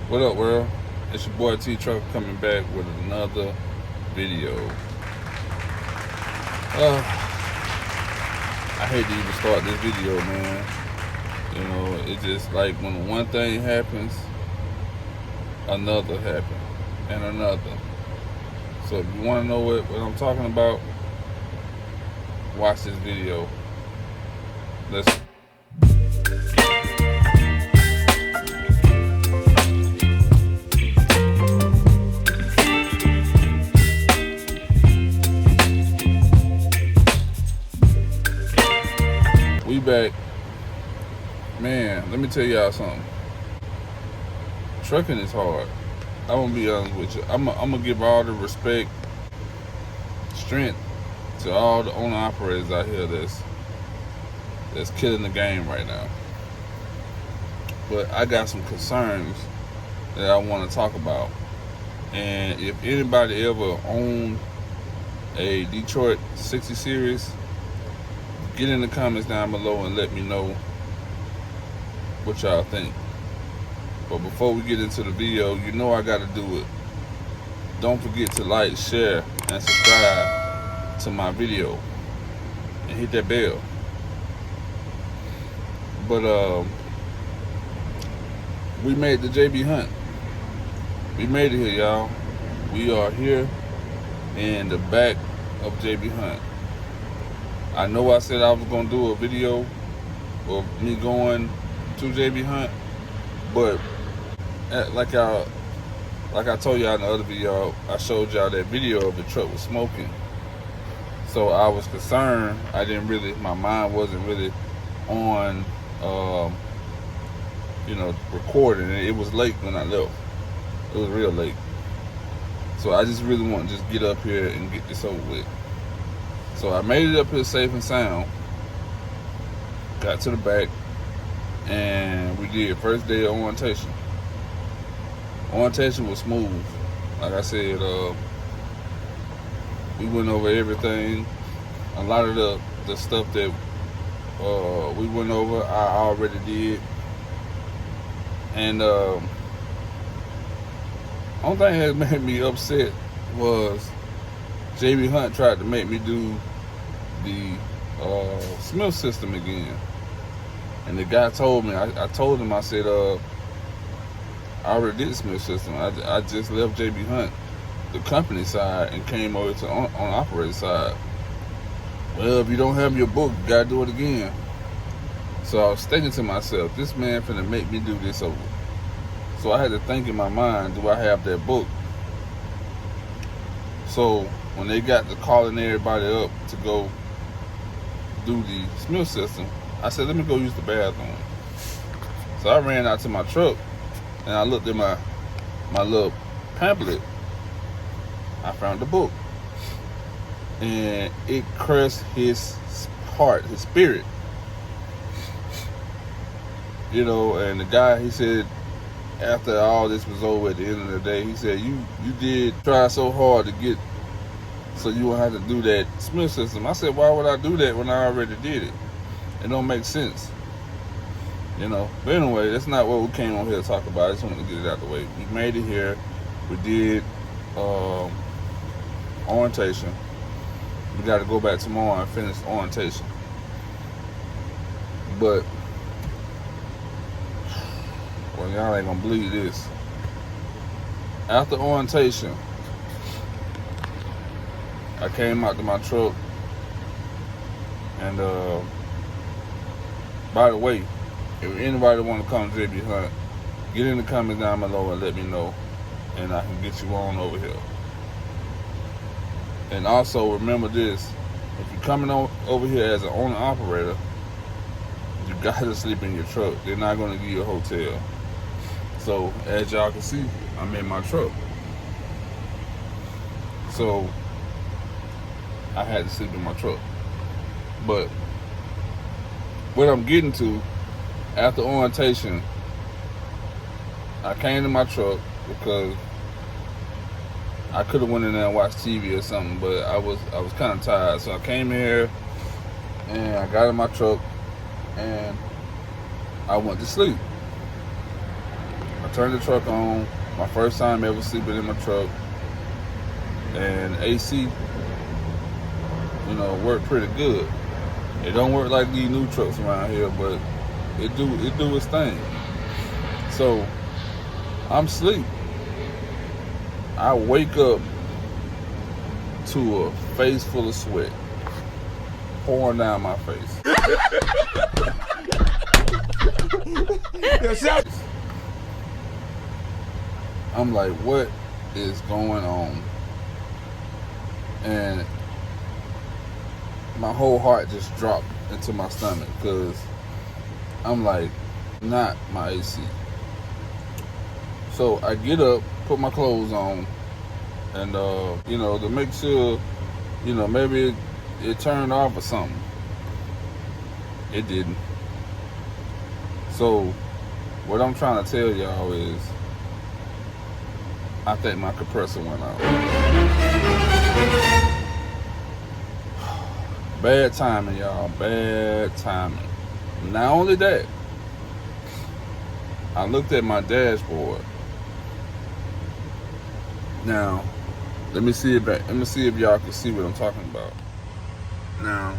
What up, world? It's your boy T Truck coming back with another video. I hate to even start this video, man. You know, it's just like when one thing happens, another happens, and another. So if you want to know what I'm talking about, watch this video. Let's. We back. Man, let me tell y'all something. Trucking is hard. I'm gonna be honest with you. I'm gonna give all the respect, strength to all the owner operators out here that's killing the game right now. But I got some concerns that I want to talk about. And if anybody ever owned a Detroit 60 series, get in the comments down below and let me know what y'all think. But before we get into the video, you know I gotta do it. Don't forget to like, share, and subscribe to my video. And hit that bell. But we made the JB Hunt. We made it here, y'all. We are here in the back of JB Hunt. I know I said I was gonna do a video of me going to JB Hunt, but like I told y'all in the other video, I showed y'all that video of the truck was smoking. So I was concerned. My mind wasn't really on, recording. It was late when I left. It was real late. So I just really want to just get up here and get this over with. So I made it up here safe and sound. Got to the back, and we did first day of orientation. Orientation was smooth. Like I said, we went over everything. A lot of the stuff that we went over, I already did. And only thing that made me upset was JB Hunt tried to make me do the Smith system again. And the guy told me, I told him, I said, I already did the Smith system. I just left JB Hunt, the company side, and came over to on operator side. Well, if you don't have your book, you gotta do it again. So I was thinking to myself, this man finna make me do this over. So I had to think in my mind, do I have that book? So when they got to calling everybody up to go do the Smith system, I said, let me go use the bathroom. So I ran out to my truck and I looked at my little pamphlet. I found the book. And it crushed his heart, his spirit. You know, and the guy, he said, after all this was over at the end of the day, he said, you did try so hard to get so you won't have to do that Smith system. I said, why would I do that when I already did it? It don't make sense. You know. But anyway, that's not what we came on here to talk about. I just wanted to get it out the way. We made it here. We did orientation. We got to go back tomorrow and finish orientation. But, well, y'all ain't gonna believe this. After orientation, I came out to my truck, and by the way, if anybody want to come to JB Hunt, get in the comments down below and let me know, and I can get you on over here. And also remember this: if you're coming over here as an owner operator, you gotta sleep in your truck. They're not gonna give you a hotel. So as y'all can see, I'm in my truck. So I had to sleep in my truck. But what I'm getting to, after orientation, I came to my truck because I could have went in there and watched TV or something, but I was kind of tired. So I came here and I got in my truck and I went to sleep. I I turned the truck on. My first time ever sleeping in my truck. And AC, worked pretty good. It don't work like these new trucks around here, but it do its thing. So I'm asleep. I wake up to a face full of sweat pouring down my face. I'm like, what is going on? And my whole heart just dropped into my stomach because I'm like, not my AC. So I get up, put my clothes on, and to make sure, maybe it turned off or something. It didn't. So what I'm trying to tell y'all is, I think my compressor went out. Bad timing, y'all. Bad timing. Not only that, I looked at my dashboard. Now, let me see if y'all can see what I'm talking about. Now,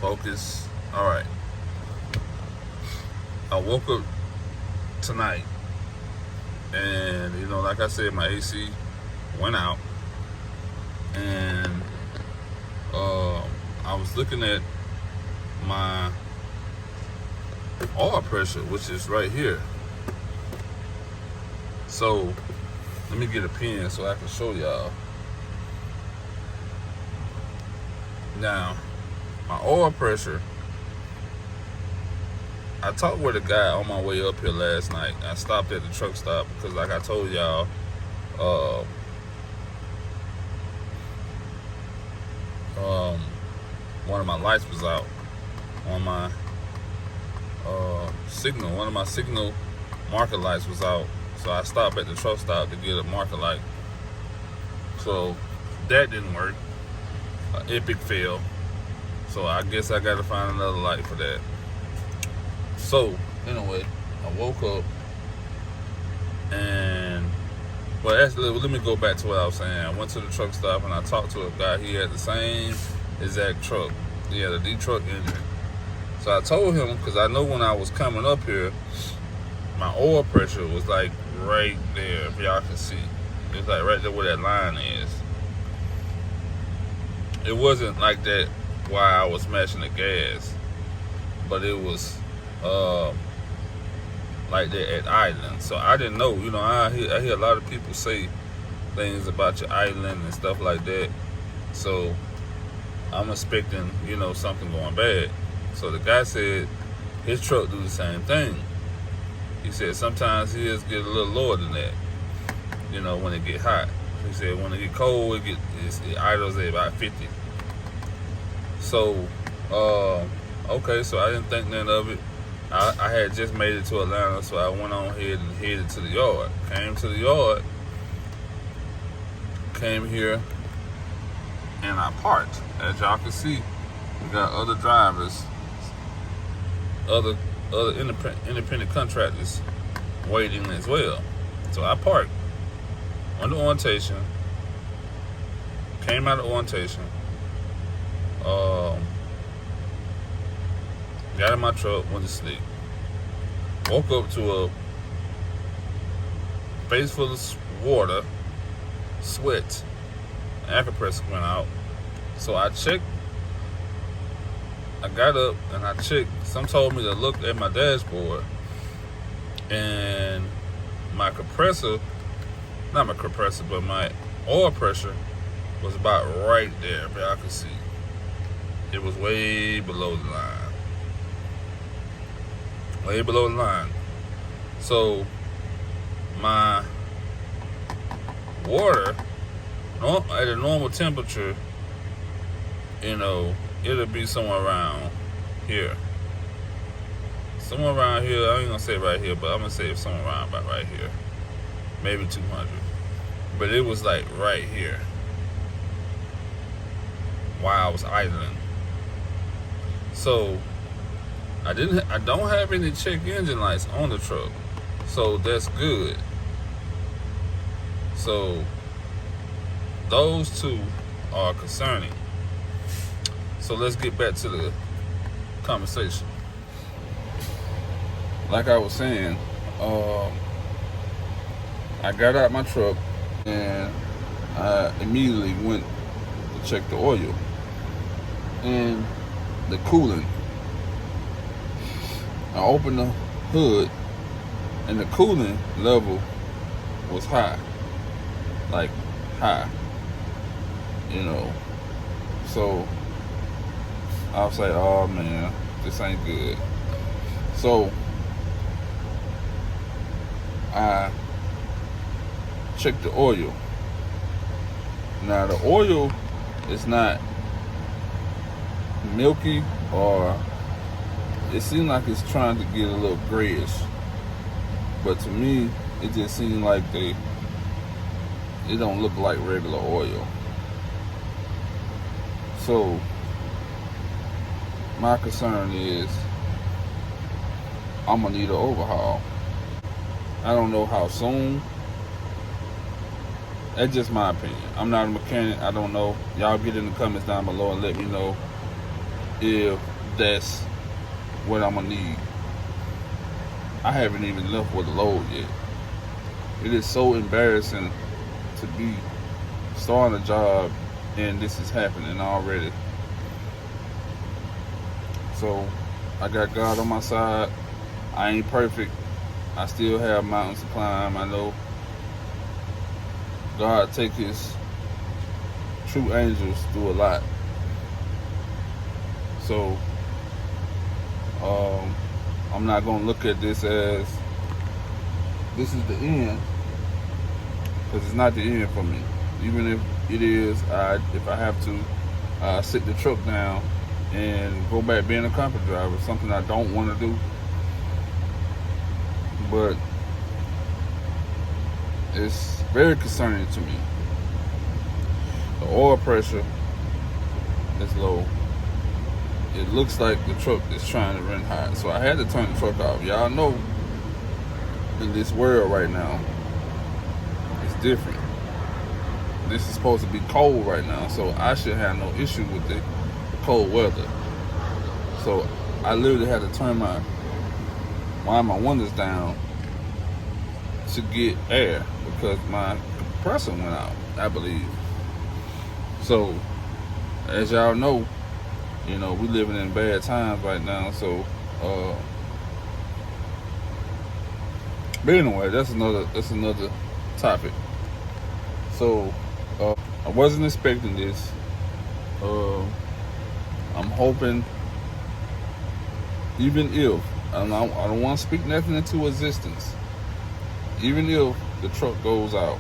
focus. All right. I woke up tonight, and like I said, my AC went out, and I was looking at my oil pressure, which is right here. So let me get a pen so I can show y'all. Now, my oil pressure, I talked with a guy on my way up here last night. I stopped at the truck stop because, like I told y'all, one of my lights was out on my signal. One of my signal marker lights was out. So I stopped at the truck stop to get a marker light. So that didn't work. Epic fail. So I guess I got to find another light for that. So anyway, I woke up and, let me go back to what I was saying. I went to the truck stop and I talked to a guy. He had the same exact truck. He had a D-truck engine. So I told him, because I know when I was coming up here, my oil pressure was like right there, if y'all can see. It's like right there where that line is. It wasn't like that while I was smashing the gas, but it was like that at idling. So I didn't know, I hear a lot of people say things about your idling and stuff like that. So I'm expecting, something going bad. So the guy said his truck do the same thing. He said sometimes his get a little lower than that, when it get hot. He said when it get cold, it idles at about 50. So, okay, so I didn't think nothing of it. I had just made it to Atlanta, so I went on ahead and headed to the yard. Came to the yard, came here, and I parked. As y'all can see, we got other drivers, other independent contractors waiting as well. So I parked on the orientation, came out of orientation, got in my truck, went to sleep. Woke up to a face full of water, sweat, air compressor went out. So I checked. I got up and I checked. Some told me to look at my dashboard, and my compressor, not my compressor, but my oil pressure was about right there, if y'all can see. It was way below the line. Way below the line. So my water, at a normal temperature, it'll be somewhere around here. Somewhere around here, I ain't gonna say right here, but I'm gonna say somewhere around about right here. Maybe 200. But it was like right here while I was idling. So I don't have any check engine lights on the truck. So that's good. So those two are concerning. So let's get back to the conversation. Like I was saying, I got out my truck and I immediately went to check the oil and the coolant. I opened the hood and the coolant level was high, like high, So I was like, oh man, this ain't good. So I checked the oil. Now the oil is not milky, or it seemed like it's trying to get a little grayish, but to me it just seemed like it don't look like regular oil. So my concern is I'm gonna need an overhaul. I don't know how soon. That's just my opinion. I'm not a mechanic. I don't know. Y'all get in the comments down below and let me know if that's what I'm gonna need. I haven't even left with a load yet. It is so embarrassing to be starting a job and this is happening already. So I got God on my side. I ain't perfect. I still have mountains to climb. I know God take his true angels through a lot. So I'm not gonna look at this as this is the end, because it's not the end for me. Even if it is, if I have to sit the truck down and go back being a company driver, something I don't want to do. But it's very concerning to me. The oil pressure is low. It looks like the truck is trying to run hot. So I had to turn the truck off. Y'all know in this world right now, it's different. This is supposed to be cold right now, so I should have no issue with the cold weather. So I literally had to turn my windows down to get air because my compressor went out, I believe. So as y'all know, we living in bad times right now. So but anyway, that's another topic. So I wasn't expecting this. I'm hoping, even if I don't want to speak nothing into existence, even if the truck goes out,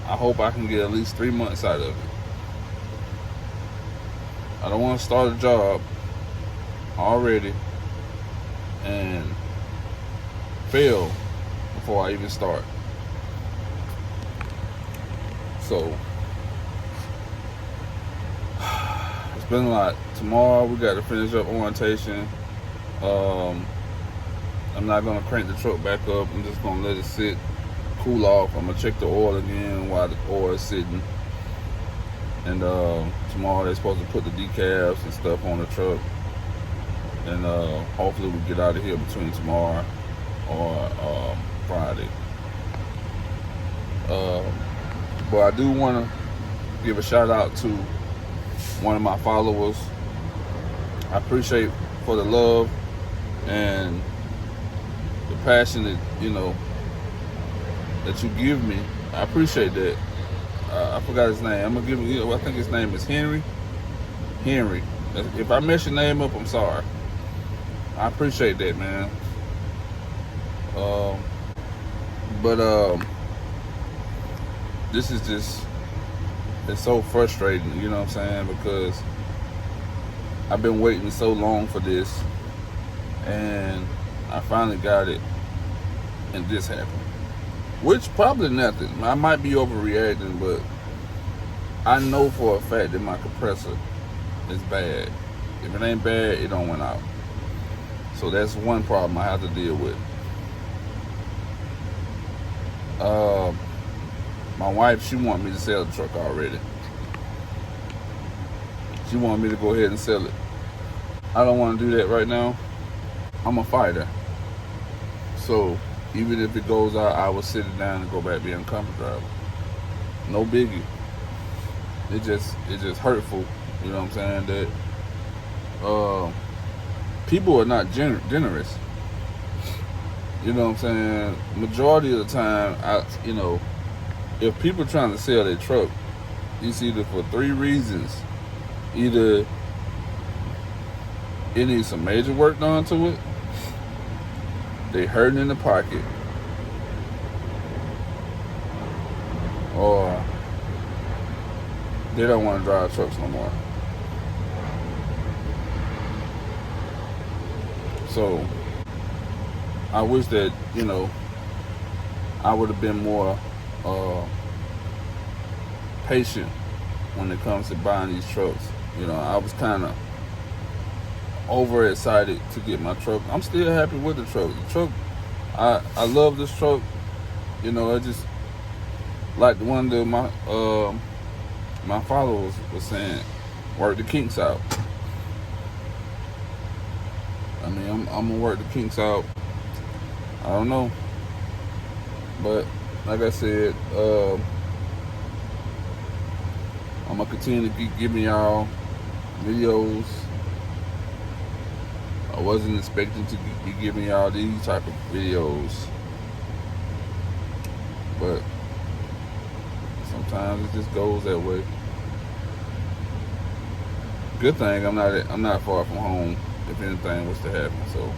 I hope I can get at least 3 months out of it. I don't want to start a job already and fail before I even start. So it's been a lot. Tomorrow we got to finish up orientation. I'm not gonna crank the truck back up. I'm just gonna let it sit, cool off. I'm gonna check the oil again while the oil is sitting. And tomorrow they're supposed to put the decals and stuff on the truck. And hopefully we get out of here between tomorrow or Friday. But I do want to give a shout out to one of my followers. I appreciate for the love and the passion that that you give me. I appreciate that. I forgot his name. I'm gonna give him. I think his name is Henry. If I mess your name up, I'm sorry. I appreciate that, man. But this is just, it's so frustrating, you know what I'm saying? Because I've been waiting so long for this, and I finally got it, and this happened. Which probably nothing. I might be overreacting, but I know for a fact that my compressor is bad. If it ain't bad, it don't went out. So that's one problem I have to deal with. Uh, my wife, she wanted me to sell the truck already. She wanted me to go ahead and sell it. I don't want to do that right now. I'm a fighter. So even if it goes out, I will sit it down and go back being a company driver. No biggie. It just hurtful. You know what I'm saying? That people are not generous. You know what I'm saying? Majority of the time, if people trying to sell their truck, it's either for 3 reasons. Either it needs some major work done to it, they hurting in the pocket, or they don't want to drive trucks no more. So I wish that, I would have been more patient when it comes to buying these trucks. I was kind of overexcited to get my truck. I'm still happy with the truck. The truck, I love this truck. I just like one of my followers was saying, work the kinks out. I mean, I'm gonna work the kinks out. I don't know, but like I said, I'm gonna continue to keep giving y'all videos. I wasn't expecting to be giving y'all these type of videos, but sometimes it just goes that way. Good thing I'm not far from home if anything was to happen, so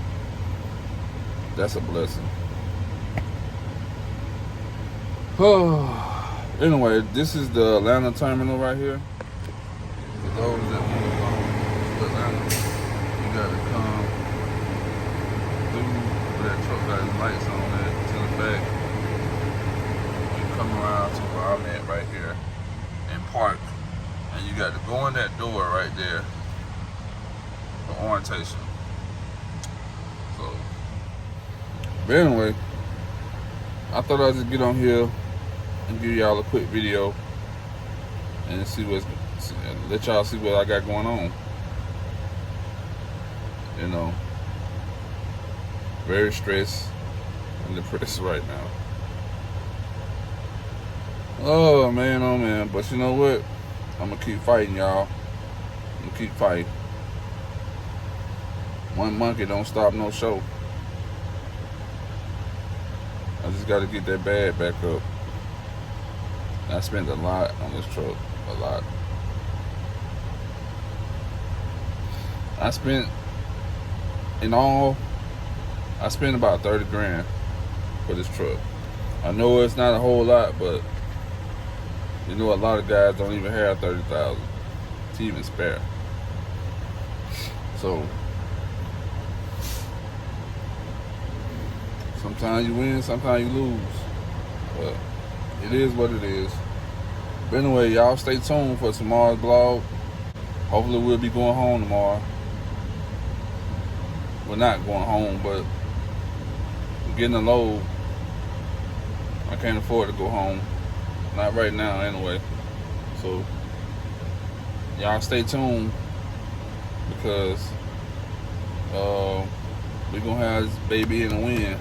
that's a blessing. Anyway, this is the Atlanta terminal right here. For those that want to come to Atlanta, you got to come through where that truck got his lights on it to the back. You come around to where I'm at right here and park, and you got to go in that door right there for orientation. So, but anyway, I thought I'd just get on here and give y'all a quick video and let y'all see what I got going on. Very stressed and depressed right now. Oh man, but you know what? I'm gonna keep fighting, y'all. I'm gonna keep fighting. One monkey don't stop no show. I just gotta get that bag back up. I spent a lot on this truck, a lot. I spent about 30 grand for this truck. I know it's not a whole lot, but a lot of guys don't even have 30,000 to even spare. So sometimes you win, sometimes you lose, but it is what it is. But anyway, y'all stay tuned for tomorrow's vlog. Hopefully we'll be going home tomorrow. We're not going home, but I'm getting a load. I can't afford to go home. Not right now anyway. So y'all stay tuned, because we're gonna have this baby in the wind,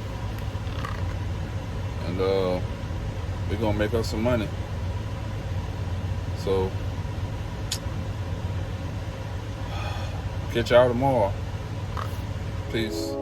and we're gonna make us some money. So catch y'all tomorrow. Peace.